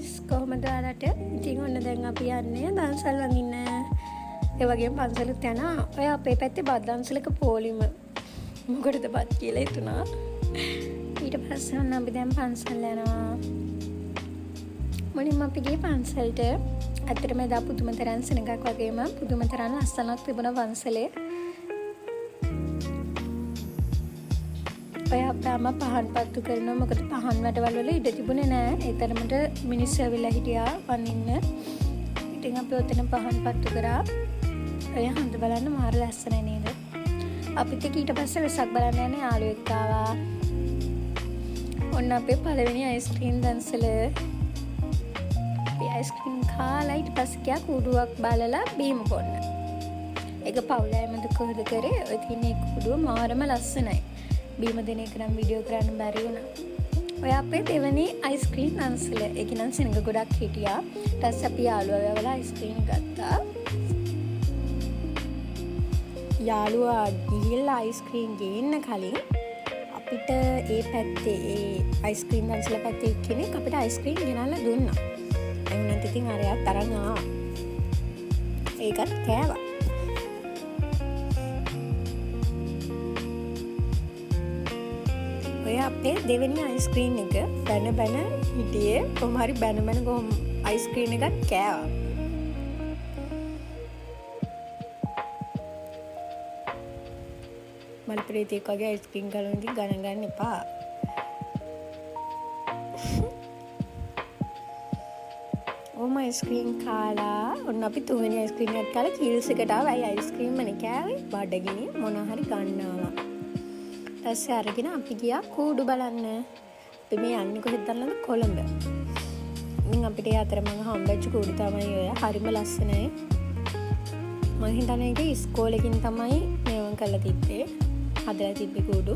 guys, කොහොමද ඔයාලට? ඉතින් ඔන්න දැන් අපි යන්නේ දන්සල් වඳින්න. ඒ වගේම පන්සලට යනවා. ඔය අපේ පැත්තේ බත් දන්සලක පොලිම. මොකටද බත් කියලා හිතුණා. ඊට පස්සේ ඔන්න අපි දැන් පන්සල් යනවා. මුලින්ම අපි ගියේ පන්සලට. ඇත්තටම එදා පුදුම තරම් සෙනගක් වගේම පුදුම තරම් ලස්සනක් තිබුණා පන්සලේ. ඔය අප්පාම පහන් පත්තු කරනවා. මොකද පහන් වැඩවල වල ඉඩ තිබුණේ නැහැ. ඒ තරමට මිනිස්සු ඇවිල්ලා හිටියා වඳින්න. ඉතින් අපි ඔතන පහන් පත්තු කරා. ඔය හඳ බලන්න මාර ලස්සනයි නේද? අපිත් ඊට පස්සේ වෙසක් බලන්න යන්නේ යාළුවෙක් ආවා. ඔන්න අපේ පළවෙනි අයිස්ක්‍රීම් දන්සල. අපි අයිස්ක්‍රීම් කාලා ඊට පස්සේ ගියා කුඩුවක් බලලා බීම බොන්න. ඒක පවුලෑමද කොහොද කරේ? ඔය තියෙන කුඩුව මාරම ලස්සනයි. බීම දෙන එක නම් වීඩියෝ කරන්න බැරි වුණා. ඔය අපේ දෙවෙනි අයිස්ක්‍රීම් දන්සල. ඒක නම් සෙනඟ ගොඩක් හිටියා. ඊට පස්සේ අපි යාළුවා වෙලා අයිස්ක්‍රීම් ගත්තා. යාළුවා ගිහිල්ලා අයිස්ක්‍රීම් ගේන්න කලින් අපිට ඒ පැත්තේ ඒ අයිස්ක්‍රීම් දන්සල පැත්තේ කෙනෙක් අපිට අයිස්ක්‍රීම් ගෙනල්ලා දුන්නා. එන්නත් ඉතින් අරයා තරන් ආවා. ඒකත් කෑවා. ඔය අපේ දෙවෙනි අයිස්ක්‍රීම් එක බැන හිටියේ. කොහොම හරි බැන කොහොම අයිස්ක්‍රීම් එකක් කෑවා. මල්ප්‍රීතියක් වගේ අයිස්ක්‍රීම් කලන ඉතින් ගණන් ගන්න එපා. ඕම අයිස්ක්‍රීම් කාලා ඔන්න අපි තුන්වෙනි අයිස්ක්‍රීම් එකක් කාලා කීල්ස් එකට ආවා. අය අයිස්ක්‍රීම් නේ කෑවේ. බඩගිනි මොන හරි ගන්නවා. ඊපස්සේ අරගෙන අපි ගියා කූඩු බලන්න. අපි මේ යන්නේ කොහෙද දන්නවද? කොළඹ. ඉතින් අපිට අතරමඟ හම්බෙච්ච කූඩු තමයි ඔය. හරිම ලස්සනයි. මම හිතන්නේ ඒක ඉස්කෝලේකින් තමයි මේවන් කරලා තිබ්බේ. හදලා තිබ්බේ කූඩු.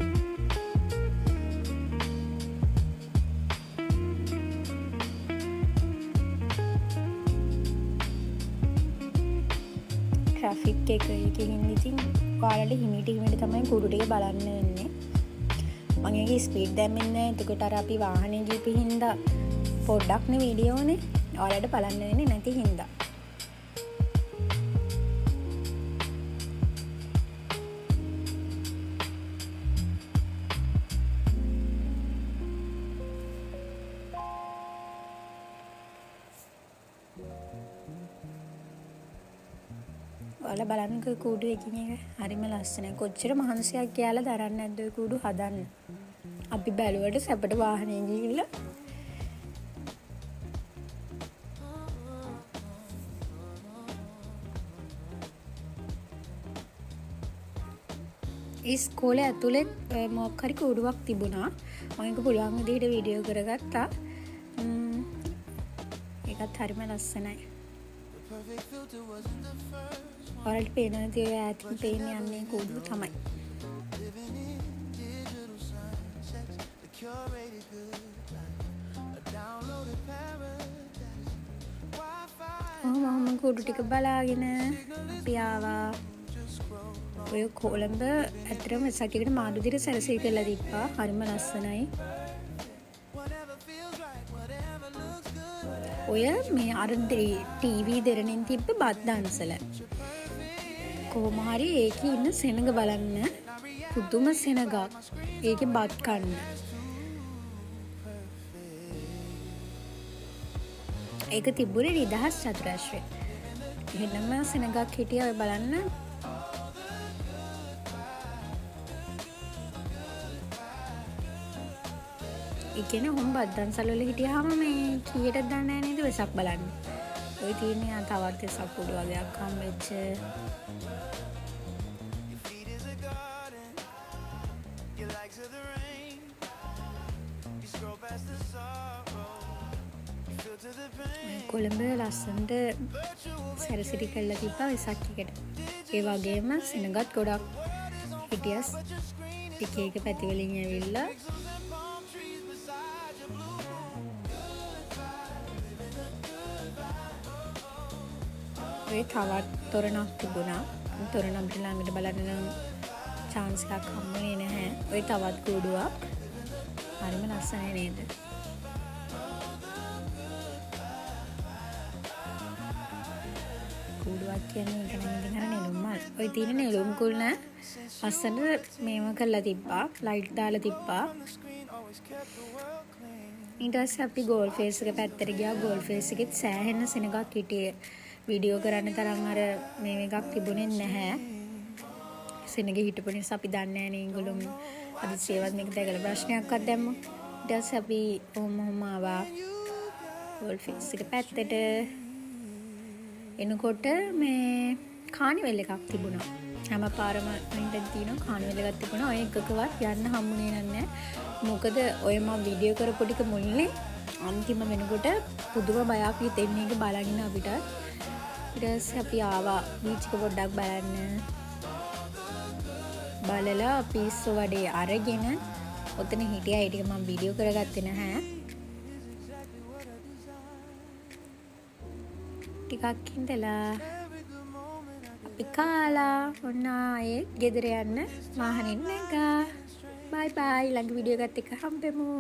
ට්‍රැෆික් එකකින් ඉතින් ඔයාලට හිමිට තමයි කූඩු ටික බලන්න වෙන්නේ. මම ඒකේ ස්පීඩ් දැම්මේ නැහැ. එතකොට අර අපි වාහනේ ගිහපු හින්දා පොඩ්ඩක්නේ වීඩියෝනේ. ඔයාලට බලන්න වෙන්නේ නැති හින්දා. ඔයාලා බලන්න කූඩු එකින් එක හරිම ලස්සනයි. කොච්චර මහන්සියක් කියලා දරන්නේ නැද්ද ඔය කූඩු හදන්න. අපි බැලුවට සැපට වාහනේ ගිහිල්ලා ඉස්කෝලේ ඇතුලේ මොකක් හරි කූඩුවක් තිබුණා. මම ඒක පුළුවන් විදිහට වීඩියෝ කරගත්තා. ඒකත් හරිම ලස්සනයි. ඔයාලට පේනවා නේද? ඔය ඈතින් පේන යන්නේ කූඩුව තමයි. මම කූඩු ටික බලාගෙන අපි ආවා. ඔය කොළඹ ඇත්තටම සතියකට මාළුදිර සැරසී කියලා දීපා. හරිම ලස්සනයි. ඔය මේ අර ටීවී දෙරණින් තිබ්බ බත් දන්සල. කොහොම හරි ඒකේ ඉන්න සෙනඟ බලන්න. පුදුම සෙනඟක්. ඒකේ බත් කන්න. ඒක තිබුණේ නිදහස් චතුරාශ්‍රයේ. එහෙනම සෙනඟක් හිටියා. ඔය බලන්න. ඒ කියන්නේ හොම් බත් දන්සල් වල හිටියාම මේ කීයටද දන්නේ නැහැ නේද වෙසක් බලන්න. ඔය තියෙන්නේ තවත් වෙසක් කුඩු වගේක් හම්බෙච්ච. කොළඹ ලස්සනට සැරසිලි කරලා තිබ්බා වෙසක් එකට. ඒ වගේම සෙනගත් ගොඩක් හිටියස් එක එක පැති වලින් ඇවිල්ලා ඔය තවත් තොරණක් තිබුණා. තොරණ අපිට ළඟට බලන්න නම් chance එකක් හම්බුනේ නැහැ. ඔය තවත් කූඩුවක්. හරිම ලස්සනයි නේද? කූඩුවක් කියන්නේ ඒක නම් ඉතින් අර නෙළුම් මල්. ඔය තියෙන නෙළුම් කුල් න අස්සට මේව කරලා තිබ්බා. ලයිට් දාලා තිබ්බා. ඊට පස්සේ අපි ගෝල් ෆේස් එක පැත්තට ගියා. ගෝල් ෆේස් එකෙත් සෑහෙන සෙනගක් හිටියේ. වීඩියෝ කරන්න තරම් අර මේ එකක් තිබුණේ නැහැ. සෙනගෙ හිටපු නිසා අපි දන්නේ නැහැ නේ ඒගොල්ලෝ අද සේවත් මේක දැකලා ප්‍රශ්නයක්වත් දැම්මොත්. ඊට පස්සේ අපි ඔහොම ආවා ගෝල් ෆේස් එක පැත්තට. එනකොට මේ කානිවල් එකක් තිබුණා. හැම පාරම ඉඳන් තියෙන කානිවල් එකක් තිබුණා. ඔය එකකවත් යන්න හම්බුනේ නැහැ. මොකද ඔය මම වීඩියෝ කරපු ටික මුල්ලේ අන්තිම වෙනකොට පුදුම බයක් හිතෙන්නේ ඒක බලන්න අපිට. ඊට පස්සේ අපි ආවා බීච් එක පොඩ්ඩක් බලන්න. බලලා පිස්සු වඩේ අරගෙන ඔතන හිටියා. ඒ ටික මම වීඩියෝ කරගත්තේ නැහැ. ටිකක් ඉඳලා අපි කාලා ඔන්න ආයේ ගෙදර යන්න වාහනෙන් නැගා. බයි බයි. ළඟ වීඩියෝ එකත් එක්ක හම්බෙමු.